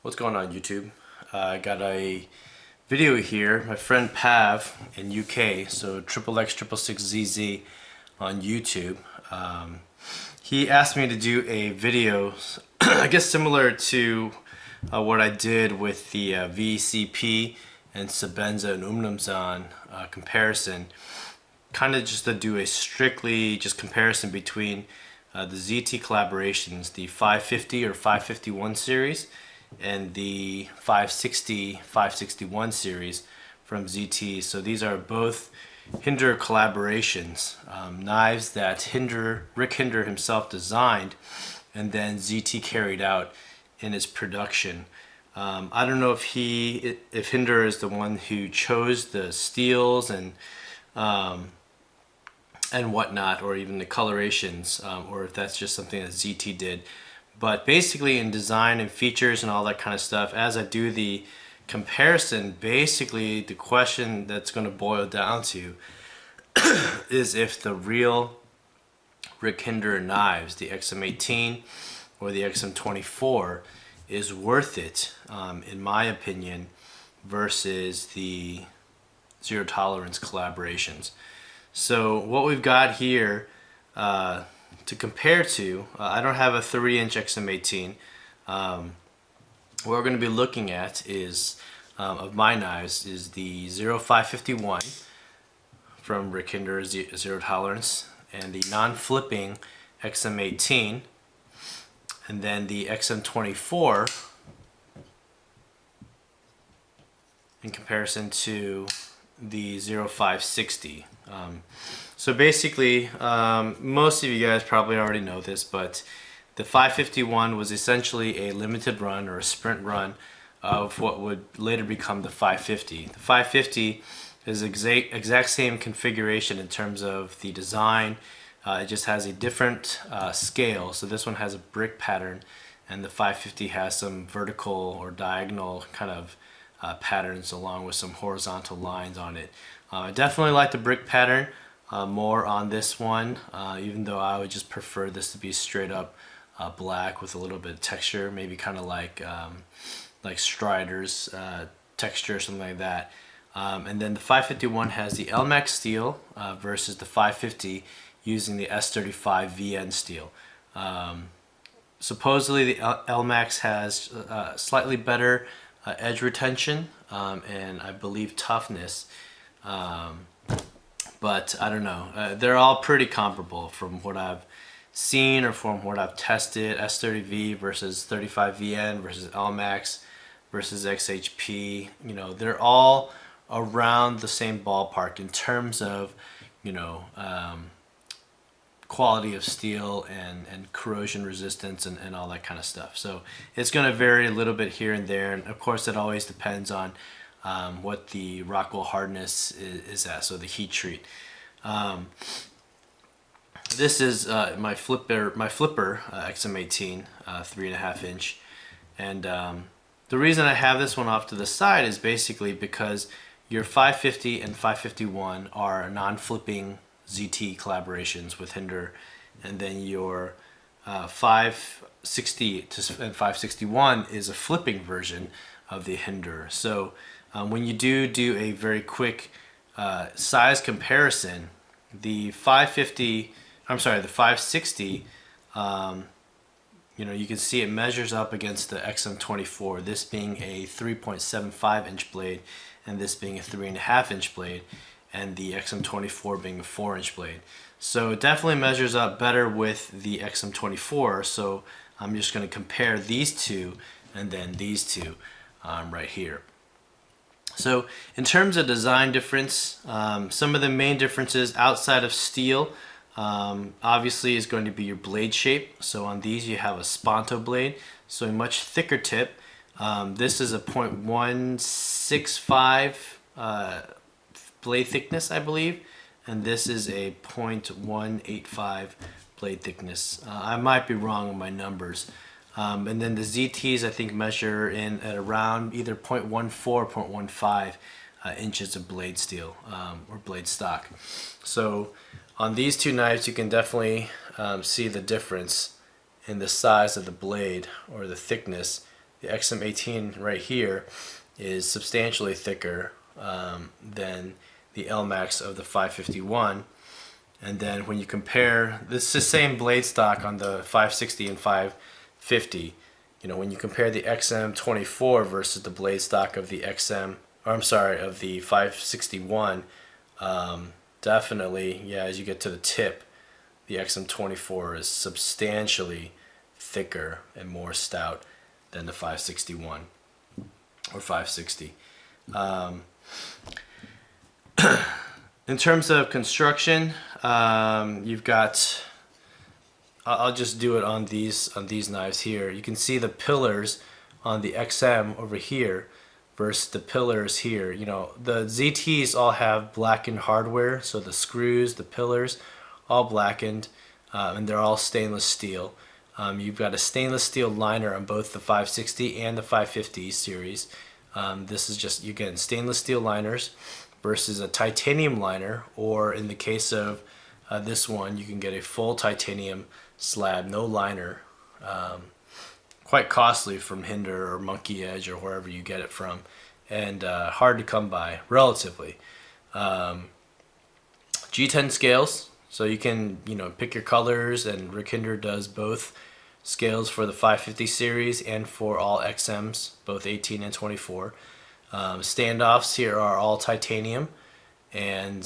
What's going on, YouTube? I got a video here. My friend Pav in UK, so XXX666ZZ on YouTube. He asked me to do a video, I guess similar to what I did with the VCP and Sabenza and Umnumzan comparison. Kind of just to do a strictly just comparison between the ZT collaborations, the 550 or 551 series, and the 560, 561 series from ZT. So these are both Hinderer collaborations, knives that Rick Hinderer himself designed and then ZT carried out in its production. I don't know if Hinderer is the one who chose the steels and whatnot, or even the colorations, or if that's just something that ZT did. But basically in design and features and all that kind of stuff, as I do the comparison, basically the question that's going to boil down to is if the real Rick Hinderer knives, the XM18 or the XM24, is worth it, in my opinion, versus the Zero Tolerance collaborations. So what we've got here to compare to, I don't have a 3-inch XM18. What we're going to be looking at is, of my knives, is the 0551 from Rick Hinderer Zero Tolerance, and the non-flipping XM18, and then the XM24 in comparison to the 0560. So basically, most of you guys probably already know this, but the 551 was essentially a limited run or a sprint run of what would later become the 550. The 550 is exact same configuration in terms of the design. It just has a different scale. So this one has a brick pattern, and the 550 has some vertical or diagonal kind of patterns along with some horizontal lines on it. I definitely like the brick pattern more on this one, even though I would just prefer this to be straight up black with a little bit of texture, maybe kind of like Strider's texture or something like that. And then the 551 has the LMAX steel versus the 550 using the S35 VN steel. Supposedly the LMAX has slightly better edge retention and I believe toughness, but I don't know. They're all pretty comparable from what I've seen or from what I've tested. S30V versus 35VN versus LMAX versus XHP. You know, they're all around the same ballpark in terms of, you know, quality of steel and corrosion resistance and all that kind of stuff. So it's going to vary a little bit here and there, and of course it always depends on what the Rockwell hardness is at, so the heat treat. This is my flipper XM18 3.5 inch, and the reason I have this one off to the side is basically because your 550 and 551 are non-flipping ZT collaborations with Hinderer, and then your 560 and 561 is a flipping version of the Hinderer. So when you do a very quick size comparison, the 560, you know, you can see it measures up against the XM24, this being a 3.75 inch blade and this being a 3.5 inch blade, and the XM24 being a 4-inch blade. So it definitely measures up better with the XM24, so I'm just going to compare these two and then these two right here. So in terms of design difference, some of the main differences outside of steel obviously is going to be your blade shape. So on these you have a sponto blade, so a much thicker tip. This is a 0.165 blade thickness, I believe, and this is a 0.185 blade thickness. I might be wrong on my numbers. And then the ZTs I think measure in at around either 0.14 or 0.15 inches of blade steel or blade stock. So on these two knives you can definitely see the difference in the size of the blade or the thickness the XM18 right here is substantially thicker than the LMAX of the 551. And then when you compare, this is the same blade stock on the 560 and 550. You know, when you compare the XM24 versus the blade stock of the XM, or I'm sorry, of the 561, definitely, yeah, as you get to the tip, the XM24 is substantially thicker and more stout than the 561 or 560. In terms of construction, you've got, I'll just do it on these knives here. You can see the pillars on the XM over here versus the pillars here. You know, the ZTs all have blackened hardware, so the screws, the pillars, all blackened, and they're all stainless steel. You've got a stainless steel liner on both the 560 and the 550 series. This is just, again, stainless steel liners versus a titanium liner, or in the case of this one, you can get a full titanium slab, no liner. Quite costly from Hinderer or Monkey Edge or wherever you get it from, and hard to come by, relatively. G10 scales, so you can, you know, pick your colors, and Rick Hinderer does both scales for the 550 series and for all XMs, both 18 and 24. Standoffs here are all titanium, and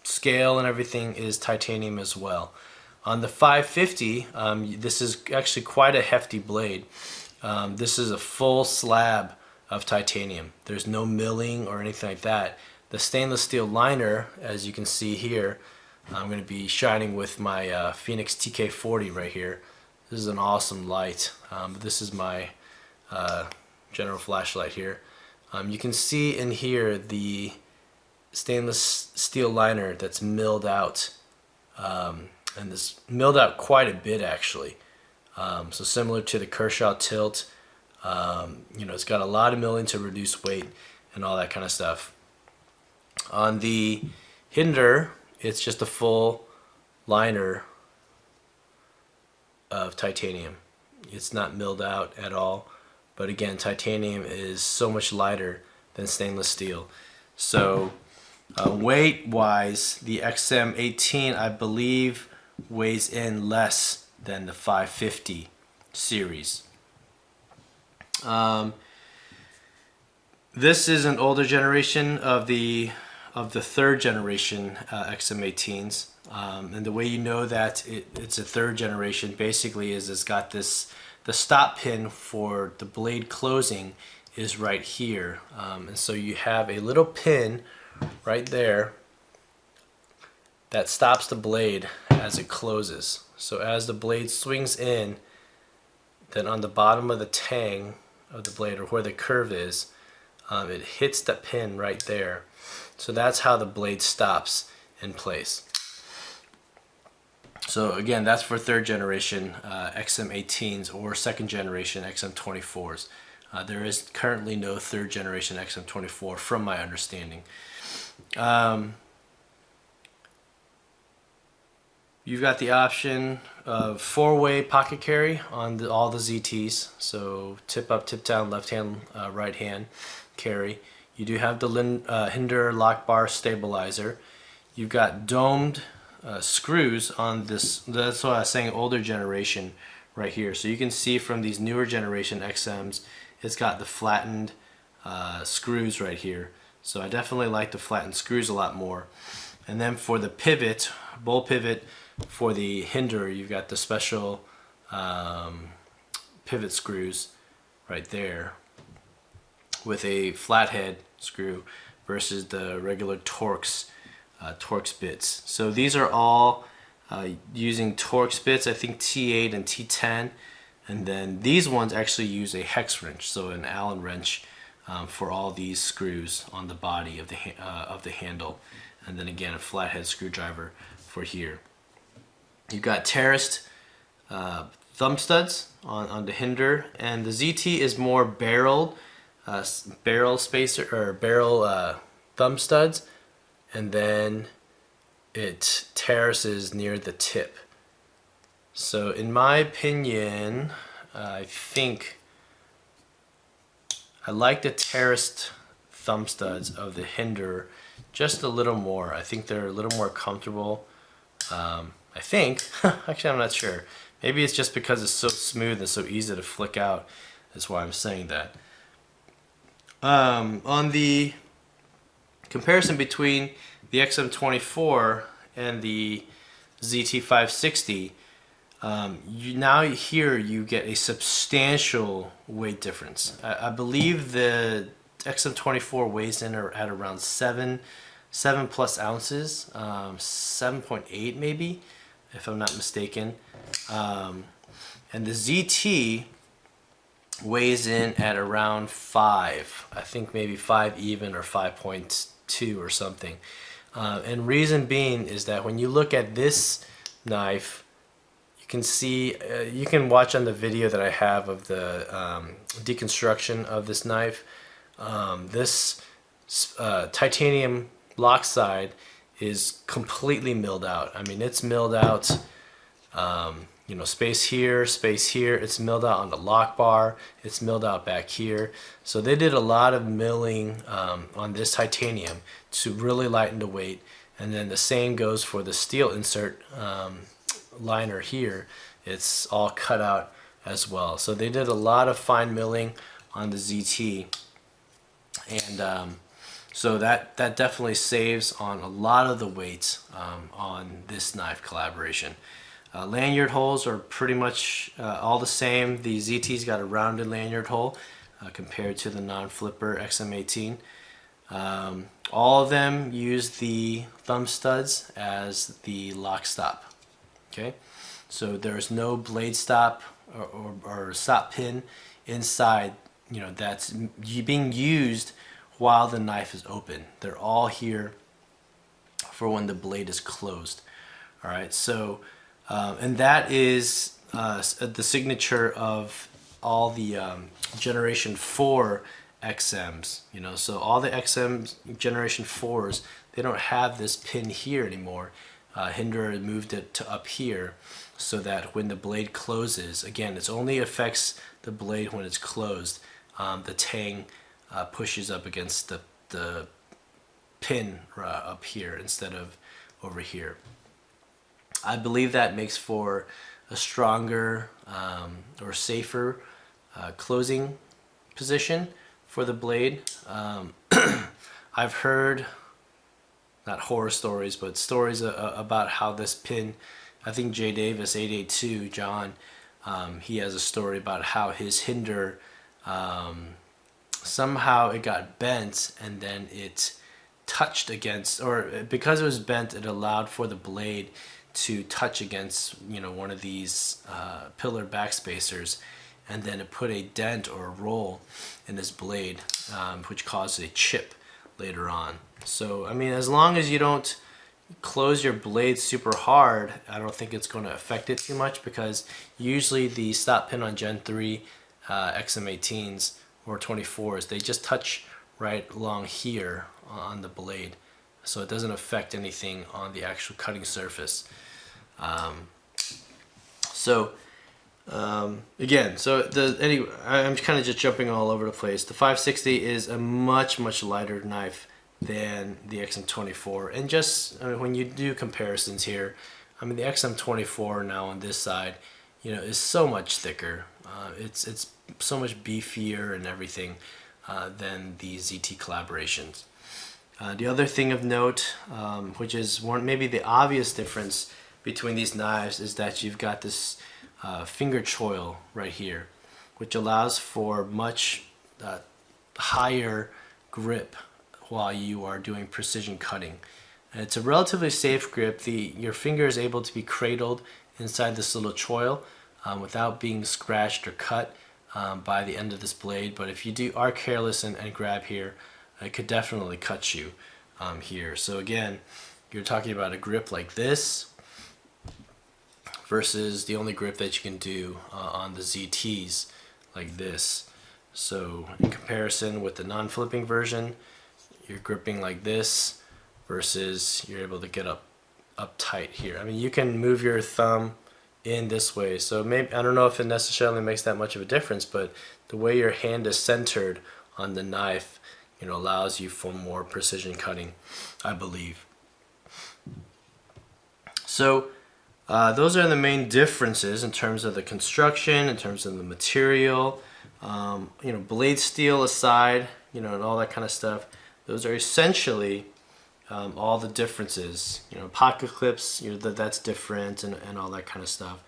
scale and everything is titanium as well. On the 550, this is actually quite a hefty blade. This is a full slab of titanium. There's no milling or anything like that. The stainless steel liner, as you can see here, I'm going to be shining with my Phoenix TK40 right here. This is an awesome light. This is my general flashlight here. You can see in here the stainless steel liner that's milled out, and this milled out quite a bit actually. So similar to the Kershaw tilt, you know, it's got a lot of milling to reduce weight and all that kind of stuff. On the Hinderer, it's just a full liner of titanium. It's not milled out at all, but again, titanium is so much lighter than stainless steel. So weight wise, the XM18 I believe weighs in less than the 550 series. This is an older generation of the third generation XM18s, and the way you know that it's a third generation basically is it's got this, the stop pin for the blade closing is right here, and so you have a little pin right there that stops the blade as it closes. So as the blade swings in, then on the bottom of the tang of the blade, or where the curve is, it hits that pin right there. So that's how the blade stops in place. So again, that's for third generation XM18s or second generation XM24s. There is currently no third generation XM24 from my understanding. You've got the option of 4-way pocket carry on all the ZTs. So tip up, tip down, left hand, right hand carry. You do have the Hinderer lock bar stabilizer. You've got domed screws on this. That's what I was saying, older generation right here. So you can see from these newer generation XMs, it's got the flattened screws right here. So I definitely like the flattened screws a lot more. And then for the pivot, bowl pivot for the Hinderer, you've got the special pivot screws right there with a flathead screw versus the regular Torx bits. So these are all using Torx bits, I think T8 and T10, and then these ones actually use a hex wrench, so an Allen wrench for all these screws on the body of the handle, and then again a flathead screwdriver for here. You've got terraced thumb studs on the Hinderer, and the ZT is more barrel spacer or barrel thumb studs, and then it terraces near the tip. So in my opinion, I think I like the terraced thumb studs of the Hinderer just a little more. I think they're a little more comfortable. I think, actually I'm not sure. Maybe it's just because it's so smooth and so easy to flick out. That's why I'm saying that. On the comparison between the XM24 and the ZT560, now here you get a substantial weight difference. I believe the XM24 weighs in at around 7 plus ounces, 7.8 maybe, if I'm not mistaken. And the ZT weighs in at around 5, I think maybe 5 even or 5.2 or something. And reason being is that when you look at this knife, you can see, you can watch on the video that I have of the deconstruction of this knife. This titanium lock side is completely milled out. I mean, it's milled out, you know, space here, it's milled out on the lock bar, it's milled out back here. So they did a lot of milling on this titanium to really lighten the weight. And then the same goes for the steel insert liner here. It's all cut out as well. So they did a lot of fine milling on the ZT. And so that definitely saves on a lot of the weight on this knife collaboration. Lanyard holes are pretty much all the same. The ZT's got a rounded lanyard hole compared to the non-flipper XM18. All of them use the thumb studs as the lock stop. Okay, so there's no blade stop or stop pin inside, you know, that's being used while the knife is open. They're all here for when the blade is closed. All right, so and that is the signature of all the Generation 4 XMs. You know, so all the XM Generation 4s, they don't have this pin here anymore. Hinderer moved it to up here so that when the blade closes, again, it only affects the blade when it's closed. The tang pushes up against the pin up here instead of over here. I believe that makes for a stronger or safer closing position for the blade. I've heard, not horror stories, but stories about how this pin, I think J Davis 882 John, he has a story about how his Hinderer, somehow it got bent and then it touched against, or because it was bent, it allowed for the blade to touch against, you know, one of these pillar backspacers, and then it put a dent or a roll in this blade, which caused a chip later on. So I mean, as long as you don't close your blade super hard, I don't think it's going to affect it too much, because usually the stop pin on Gen 3 XM18s or 24s, they just touch right along here on the blade, so it doesn't affect anything on the actual cutting surface. Again, so anyway, I'm kind of just jumping all over the place. The 560 is a much lighter knife than the XM24, and just, I mean, when you do comparisons here, I mean, the XM24 now on this side, you know, is so much thicker. It's so much beefier and everything than the ZT collaborations. The other thing of note, which is maybe the obvious difference between these knives, is that you've got this finger choil right here, which allows for much higher grip while you are doing precision cutting. And it's a relatively safe grip. Your finger is able to be cradled inside this little choil without being scratched or cut by the end of this blade. But if you are careless and grab here, it could definitely cut you here. So again, you're talking about a grip like this versus the only grip that you can do on the ZTs like this. So in comparison with the non-flipping version, you're gripping like this versus you're able to get up tight here. I mean, you can move your thumb in this way, so maybe, I don't know if it necessarily makes that much of a difference, but the way your hand is centered on the knife, allows you for more precision cutting, I believe. So those are the main differences in terms of the construction, in terms of the material. Blade steel aside, and all that kind of stuff. Those are essentially all the differences. Pocket clips, that's different, and all that kind of stuff.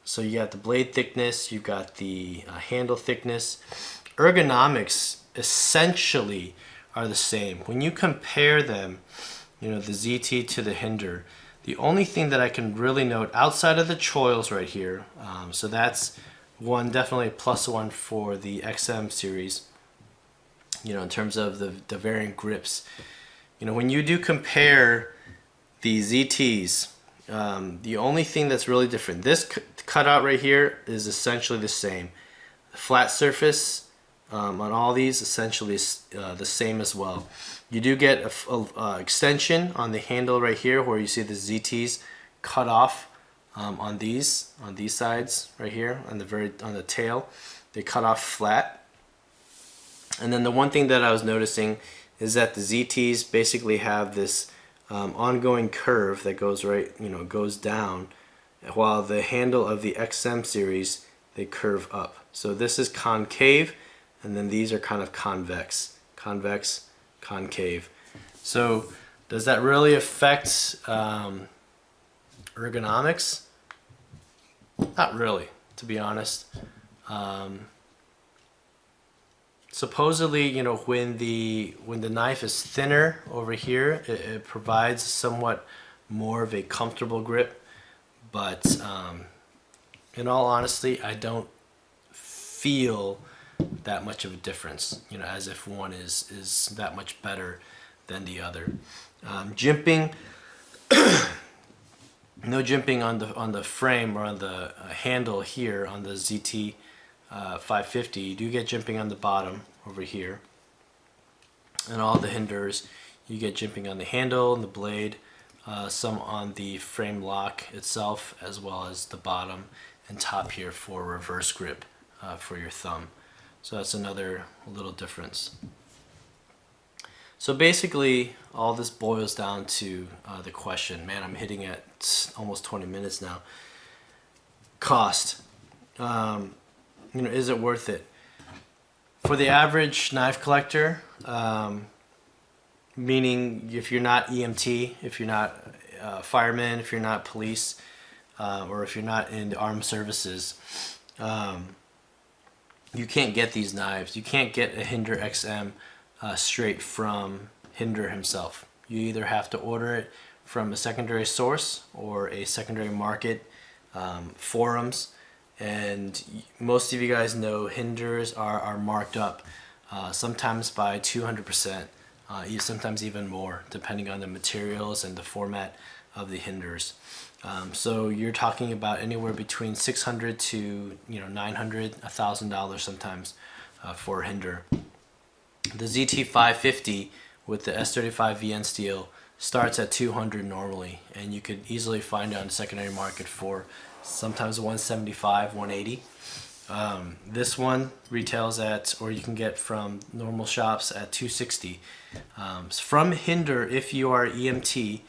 So you got the blade thickness, you got the handle thickness. Ergonomics essentially are the same. When you compare them, the ZT to the Hinder, the only thing that I can really note outside of the choils right here, so that's one, definitely a +1 for the XM series, in terms of the varying grips. When you do compare the ZTs, the only thing that's really different, this cutout right here is essentially the same. The flat surface on all these essentially is the same as well. You do get a extension on the handle right here where you see the ZTs cut off on these sides right here on the tail. They cut off flat. And then the one thing that I was noticing is that the ZTs basically have this ongoing curve that goes goes down, while the handle of the XM series, they curve up. So this is concave, and then these are kind of convex, concave. So does that really affect ergonomics? Not really, to be honest. Supposedly, when the knife is thinner over here, it provides somewhat more of a comfortable grip. But in all honesty, I don't feel that much of a difference, as if one is that much better than the other. Jimping, no jimping on the frame or on the handle here on the ZT 550. You do get jimping on the bottom over here, and all the Hinderers you get jimping on the handle and the blade, some on the frame lock itself, as well as the bottom and top here for reverse grip for your thumb. So that's another little difference. So basically all this boils down to the question, man, I'm hitting at almost 20 minutes now. Cost. Is it worth it? For the average knife collector, meaning if you're not EMT, if you're not fireman, if you're not police, or if you're not in the armed services, you can't get these knives. You can't get a Hinderer XM straight from Hinderer himself. You either have to order it from a secondary source or a secondary market, forums. And most of you guys know Hinderers are marked up sometimes by 200%, sometimes even more, depending on the materials and the format of the Hinderers. So you're talking about anywhere between $600 to $900, $1,000 sometimes for a Hinderer. The ZT550 with the S35 VN steel starts at $200 normally, and you could easily find it on the secondary market for sometimes $175, $180. This one retails at, or you can get from normal shops at $260. From Hinderer, if you are EMT,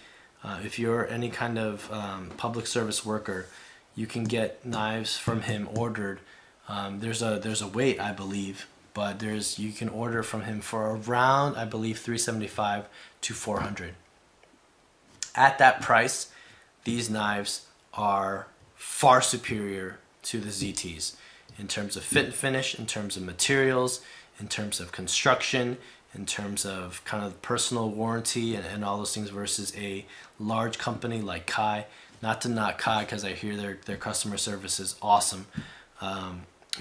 if you're any kind of public service worker, you can get knives from him ordered. There's a weight, I believe, but you can order from him for around, I believe, $375 to $400. At that price, these knives are far superior to the ZTs in terms of fit and finish, in terms of materials, in terms of construction, in terms of kind of personal warranty and all those things versus a large company like Kai. Not to knock Kai, because I hear their customer service is awesome,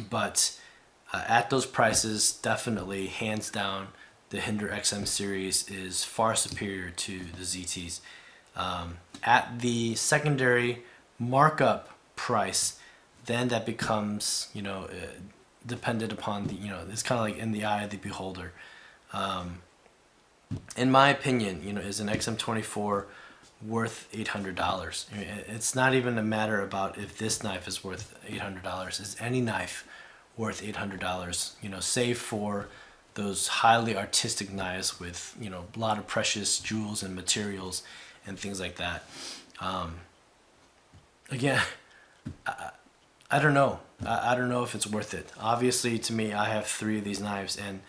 but at those prices, definitely, hands down, the Hinderer XM series is far superior to the ZTs. At the secondary markup price, then that becomes, dependent upon the, it's kind of like in the eye of the beholder. In my opinion, is an XM24 worth $800? It's not even a matter about if this knife is worth $800. Is any knife worth $800? Save for those highly artistic knives with, you know, a lot of precious jewels and materials and things like that. Again, I don't know. I don't know if it's worth it. Obviously, to me, I have 3 of these knives, and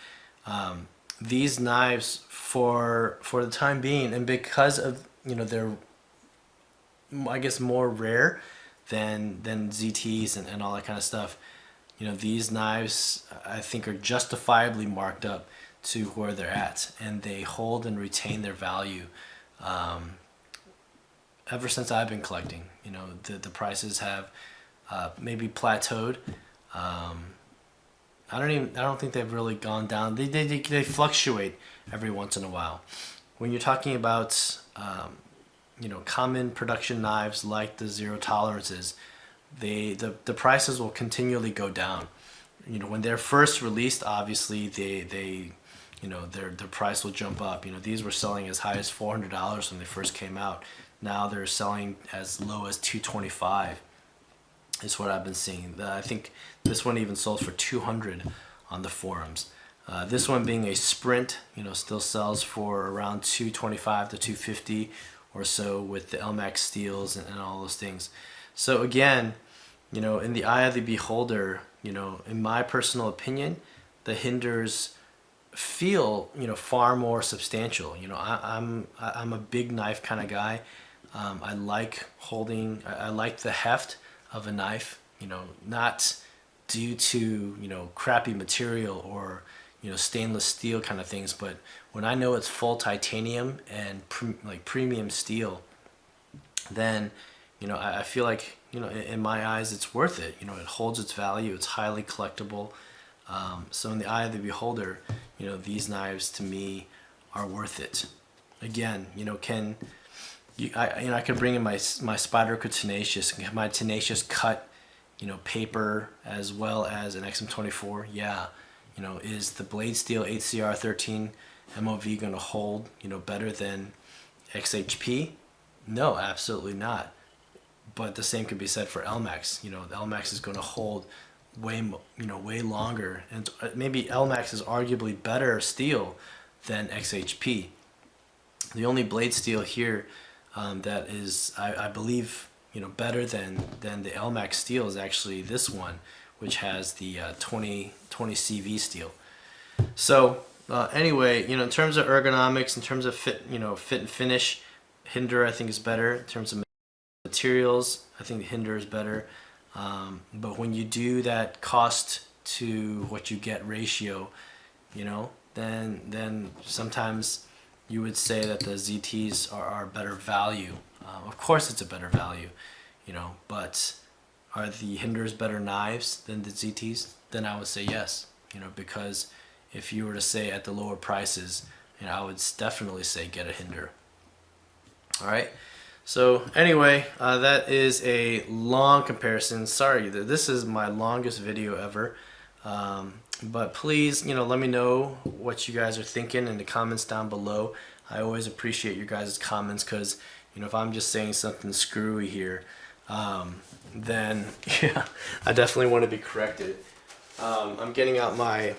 these knives, for the time being, and because of, you know, they're, I guess, more rare than ZTs and all that kind of stuff. You know, these knives, I think, are justifiably marked up to where they're at, and they hold and retain their value ever since I've been collecting. You know, the prices have maybe plateaued. I don't think they've really gone down. They fluctuate every once in a while. When you're talking about you know, common production knives like the Zero Tolerances, the prices will continually go down. You know, when they're first released, obviously they you know, their price will jump up. You know, these were selling as high as $400 when they first came out. Now they're selling as low as $225. Is what I've been seeing. I think this one even sold for $200 on the forums. This one, being a Sprint, you know, still sells for around $225 to $250 or so with the LMAX steels and all those things. So again, you know, in the eye of the beholder, you know, in my personal opinion, the Hinderers feel, you know, far more substantial. You know, I'm a big knife kind of guy. I like holding. I like the heft of a knife. You know, not due to, you know, crappy material or, you know, stainless steel kind of things, but when I know it's full titanium and like premium steel, then, you know, I feel like, you know, in my eyes, it's worth it. You know, it holds its value. It's highly collectible. So in the eye of the beholder, you know, these knives to me are worth it. Again, you know, I could bring in my Spyderco Tenacious. My Tenacious cut, you know, paper as well as an XM24. Yeah, you know, is the blade steel HCR 13 MOV going to hold, you know, better than XHP? No, absolutely not. But the same could be said for LMAX. You know, the LMAX is going to hold way longer, and maybe LMAX is arguably better steel than XHP. The only blade steel here that is, I believe, you know, better than the LMAX steel is actually this one, which has the 20 CV steel. So anyway, you know, in terms of ergonomics, in terms of fit and finish, Hinderer I think is better. In terms of materials, I think the Hinderer is better. But when you do that cost to what you get ratio, you know, then sometimes you would say that the ZTs are better value. Of course it's a better value, you know, but are the Hinderers better knives than the ZTs? Then I would say yes, you know, because if you were to say at the lower prices, you know, I would definitely say get a Hinderer. All right. So anyway, that is a long comparison. Sorry, this is my longest video ever. But please, you know, let me know what you guys are thinking in the comments down below. I always appreciate your guys' comments, because, you know, if I'm just saying something screwy here, then yeah, I definitely want to be corrected. I'm getting out my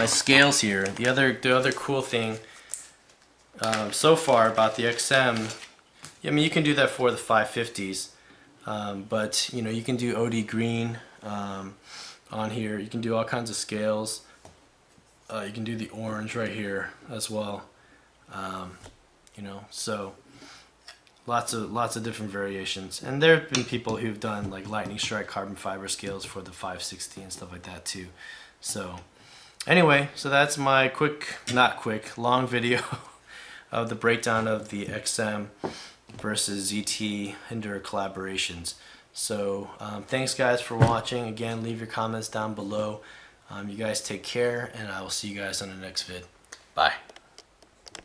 scales here. The other cool thing so far about the XM, I mean, you can do that for the 550s, but, you know, you can do OD green on here. You can do all kinds of scales. You can do the orange right here as well. You know, so lots of different variations. And there have been people who've done like lightning strike carbon fiber scales for the 560 and stuff like that too. So anyway, so that's my long video of the breakdown of the XM versus ZT Hinderer collaborations. So thanks guys for watching. Again, leave your comments down below. You guys take care, and I will see you guys on the next vid. Bye.